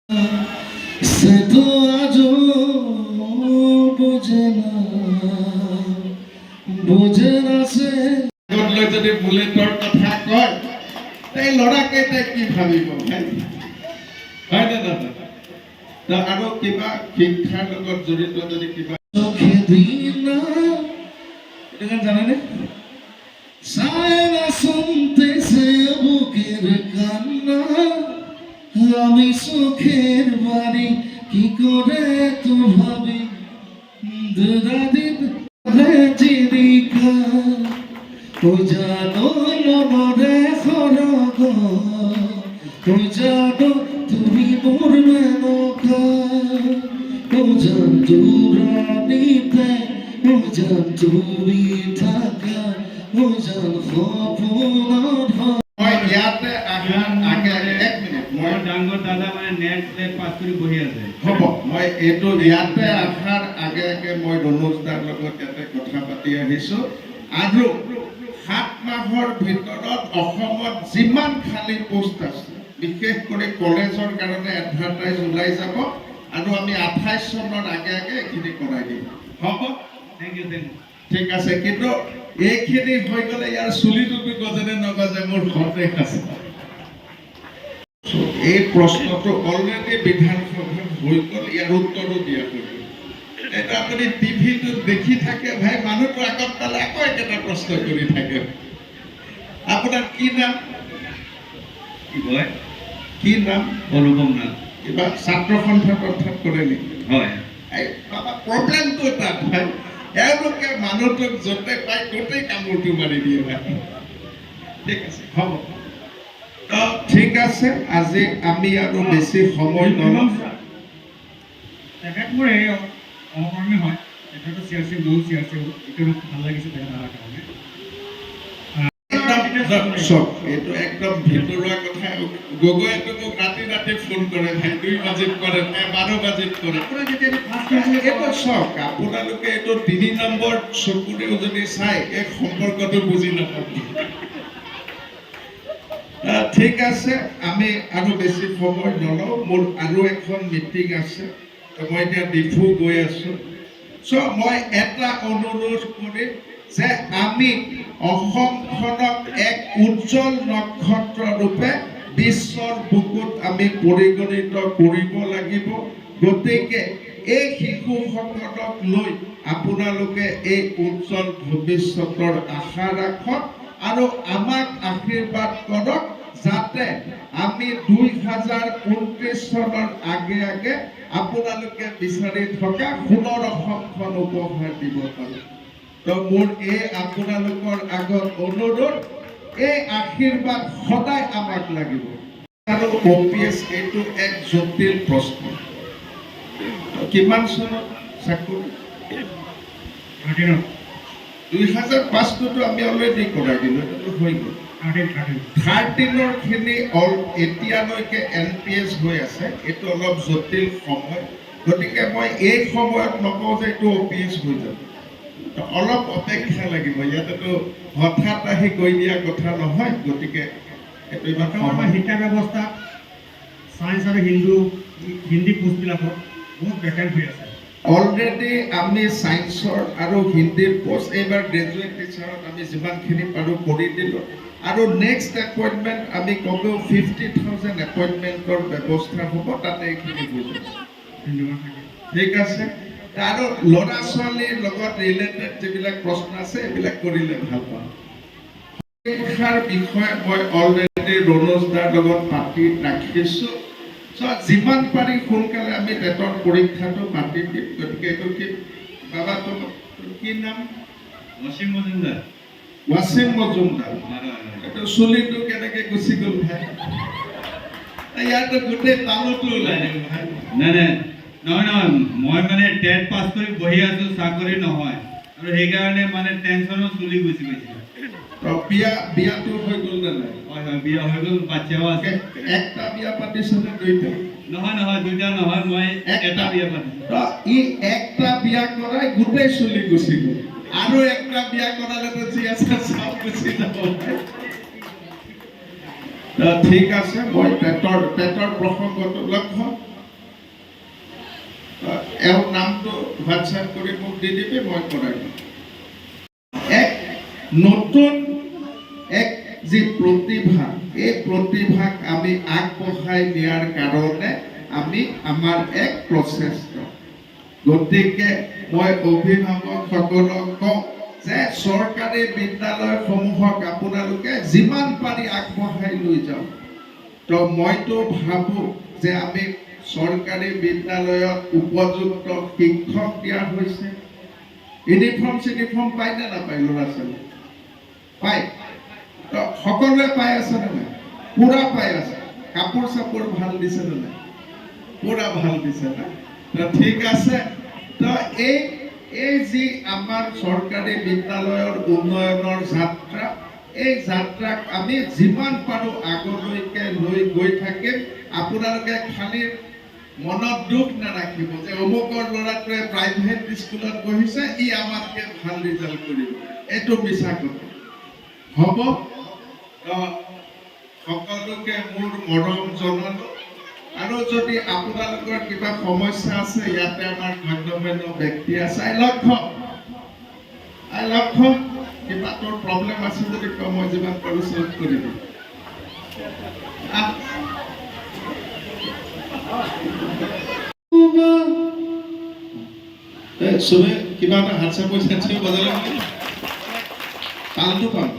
সে তো আজও বোঝে না সে লৈ যদি বুলেটৰ কথা কয় তাই ল'ৰাকেইটাই কি ভাবিব ভাই হয় নে নহয় আৰু কিবা শিক্ষাৰ লগত জড়িত যদি কিবা জানেনে চায় না শুনতেছে বুকের কান্না আমি সুখের বাড়ি কি করে তো ভাবি দুরাদিন জীবিকা ও জানো মনে খরগ ও জানো তুমি মোর মেনকা ও জান দুরানিতে ও জান তুমি থাকা ও জান খপন ইয়াতে আহাৰ আগে এক মিনিট মই ডাঙৰ দাদা মানে নেট প্লেট পাছ কৰি বহি আছে হ'ব মই এইটো ইয়াতে আহাৰ আগে আগে মই ৰনোজ দাৰ লগত ইয়াতে কথা পাতি আহিছো আৰু 7 মাহৰ ভিতৰত অসমত যিমান খালী পোষ্ট আছে বিশেষ কৰি কলেজৰ কাৰণে এডভাৰটাইজ ওলাই যাব আৰু আমি 28 চনৰ আগে আগে এইখিনি কৰাই দিম হ'ব থ্যাংক ইউ ঠিক আছে কিন্তু এইখিনি হৈ গ'লে ইয়াৰ চুলিটো গজনে নগজে মোৰ সন্দেহ আছে এই প্ৰশ্নটো অলৰেডি বিধানসভাত হৈ গ'ল ইয়াৰ উত্তৰো দিয়া হৈ গ'ল এটা আপুনি টিভিটোত দেখি থাকে ভাই মানুহটো আগত পালে আকৌ একেটা প্ৰশ্ন কৰি থাকে আপোনাৰ কি নাম কি কয় কি নাম অনুপম নাথ কিবা ছাত্ৰ সন্থাত অৰ্থাৎ কৰে নেকি হয় বাবা প্ৰব্লেমটো এটা ভাই এওঁলোকে মানুহটোক য'তে পাই গোটেই কামোৰটো মাৰি দিয়ে ভাই ঠিক আছে হ'ব ঠিক আছে আজি আমি আৰু বেছি সময় নলওঁ তেখেত মোৰ এই সহকৰ্মী হয় তেখেতো চিয়াৰচি ময়ো চিয়াৰচি এইটো ভাল লাগিছে তেখেত অহাৰ কাৰণে এইটো একদম ভিতৰুৱা কথা গগৈয়েতো মোক ৰাতি ৰাতি ফোন কৰে ভাই 2 বাজিত কৰে 12 বাজিত কৰে এইটো চাওক আপোনালোকে এইটো 3 নম্বৰ চকুৰেও যদি চাই এই সম্পৰ্কটো বুজি নাপাব ঠিক আছে আমি আৰু বেছি সময় নলওঁ মোৰ আৰু এখন মিটিং আছে মই এতিয়া ডিফু গৈ আছো মই এটা অনুৰোধ কৰিম যে আমি অসমখনক এক উজ্জ্বল নক্ষত্ৰ ৰূপে বিশ্বৰ বুকুত আমি পৰিগণিত কৰিব লাগিব গতিকে এই শিশুসকলক লৈ আপোনালোকে এই উজ্জ্বল ভৱিষ্যতৰ আশা ৰাখক আৰু আমাক আশীৰ্বাদ কৰক যাতে আমি 2029 চনৰ আগে আগে আপোনালোকে বিচাৰি থকা সোণৰ অসমখন উপহাৰ দিব পাৰোঁ তো মোৰ এই আপোনালোকৰ আগত অনুৰোধ এই আশীৰ্বাদ সদায় আমাক লাগিব আৰু OPS এইটো এক জটিল প্ৰশ্ন কিমান চনত চাকৰি 2005 আমি অলৰেডি কৰাই দিলোঁ এইটো হৈ গ'ল 13ৰ খিনি এতিয়ালৈকে NPS হৈ আছে এইটো অলপ জটিল সময় গতিকে মই এই সময়ত নকওঁ যে এইটো OPS হৈ যাব অলপ অপেক্ষা লাগিব ইয়াতেতো হঠাৎ আহি কৈ দিয়া কথা নহয় গতিকে এইটো ইমান সময় শিক্ষা ব্যৱস্থা সায়েন্স আৰু হিন্দী পোষ্টবিলাকত বহুত ভেকেন্ট হৈ আছে অলৰেডি আমি সায়েন্সৰ আৰু হিন্দীৰ পোষ্ট এইবাৰ গ্ৰেজুৱেট টিচাৰত আমি যিমানখিনি পাৰোঁ কৰি দিলোঁ আৰু নেক্সট এপইণ্টমেণ্ট আমি কমেও 50,000 এপইণ্টমেণ্টৰ ব্যৱস্থা হ'ব তাতে এইখিনি হৈ যাব ঠিক আছে আৰু ল'ৰা ছোৱালীৰ লগত ৰিলেটেড যিবিলাক প্ৰশ্ন আছে এইবিলাক কৰিলে ভাল পাম শিক্ষাৰ বিষয়ে মই অলৰেডি ৰনোজ দাৰ লগত পাতি ৰাখিছোঁ যিমান পাৰি সোনকালে আমি টেটৰ পৰীক্ষাটো পাতি দিম গতিকে এইটো কি বাবা তোৰ কি নাম ৱাছিম মজুমদাৰ এইটো চুলিটো কেনেকৈ গুচি গ'ল ভাই ইয়াতে গোটেই তালুটো ওলাই নাই নহয় মই মানে টেট পাছ কৰি বহি আছো চাকৰি নহয় আৰু সেইকাৰণে মানে টেনচনো চুলি গুচি গৈছে বিয়াটো হৈ গ'ল নে নাই হয় বিয়া হৈ গ'ল বাচ্চাও আছে একটা বিয়া পাতিছে নে দুইটা নহয় দুইটা নহয় মই এটা বিয়া পাতিছো ই একটা বিয়া কৰাই গোটেই চুলি গুচি গ'ল আৰু একটা বিয়া কৰালে তো যি আছে সব গুচি যাব ঠিক আছে মই পেটৰ প্ৰসংগটো লক্ষ্য এওঁৰ নামটো হোৱাটছএপ কৰি মোক দি দিবি মই কৰাই দিম এক নতুন এক যি প্ৰতিভা এই প্ৰতিভাক আমি আগবঢ়াই নিয়াৰ কাৰণে আমি আমাৰ এক প্ৰচেষ্টা গতিকে মই অভিভাৱকসকলক কওঁ যে চৰকাৰী বিদ্যালয়সমূহক আপোনালোকে যিমান পাৰি আগবঢ়াই লৈ যাওক তো মইতো ভাবোঁ যে আমি চৰকাৰী বিদ্যালয়ত উপযুক্ত শিক্ষক দিয়া হৈছে ইউনিফৰ্ম পায়নে নাপায় ল'ৰা ছোৱালী পায় তো সকলোৱে পাই আছে নে নাই পুৰা পাই আছে কাপোৰ চাপোৰ ভাল দিছে নে নাই পুৰা ভাল দিছে না তো ঠিক আছে তো এই যি আমাৰ চৰকাৰী বিদ্যালয়ৰ উন্নয়নৰ যাত্ৰা এই যাত্ৰাক আমি যিমান পাৰোঁ আগলৈকে লৈ গৈ থাকিম আপোনালোকে খালি মনত দুখ নাৰাখিব যে অমুকৰ ল'ৰাটোৱে প্ৰাইভেট স্কুলত পঢ়িছে ই আমাতকৈ ভাল ৰিজাল্ট কৰিব এইটো মিছা কথা হ'ব সকলোকে মোৰ মৰম জনালোঁ আৰু যদি আপোনালোকৰ কিবা সমস্যা আছে ইয়াতে আমাৰ গণ্যমান্য ব্যক্তি আছে আই লক্ষ্য কিবা তোৰ প্ৰব্লেম আছে যদি কওঁ মই যিমান পাৰোঁ চল্ভ কৰি দিম চবে কিবা এটা হাত চাপৰি বজালে তালটো পাম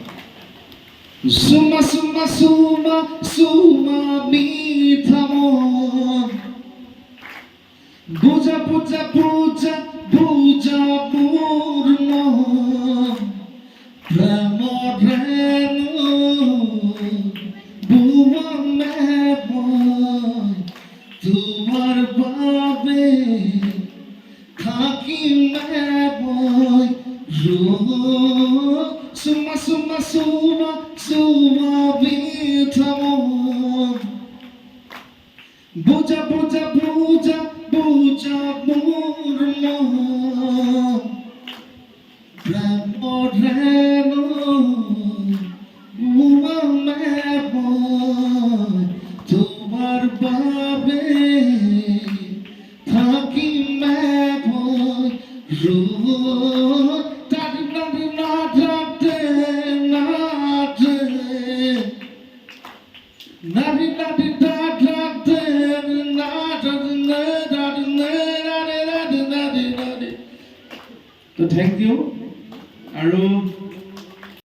Suma suma suma suma mitha mon Buja buja buja buja mur mon Pramo reno buwa me boy Tumar babe khaki me boy Suma suma suma suma vitamon Buja buja buja buja murmon Bramo reno buwa me boy Tumar babe thaki me boy তো thank U আৰু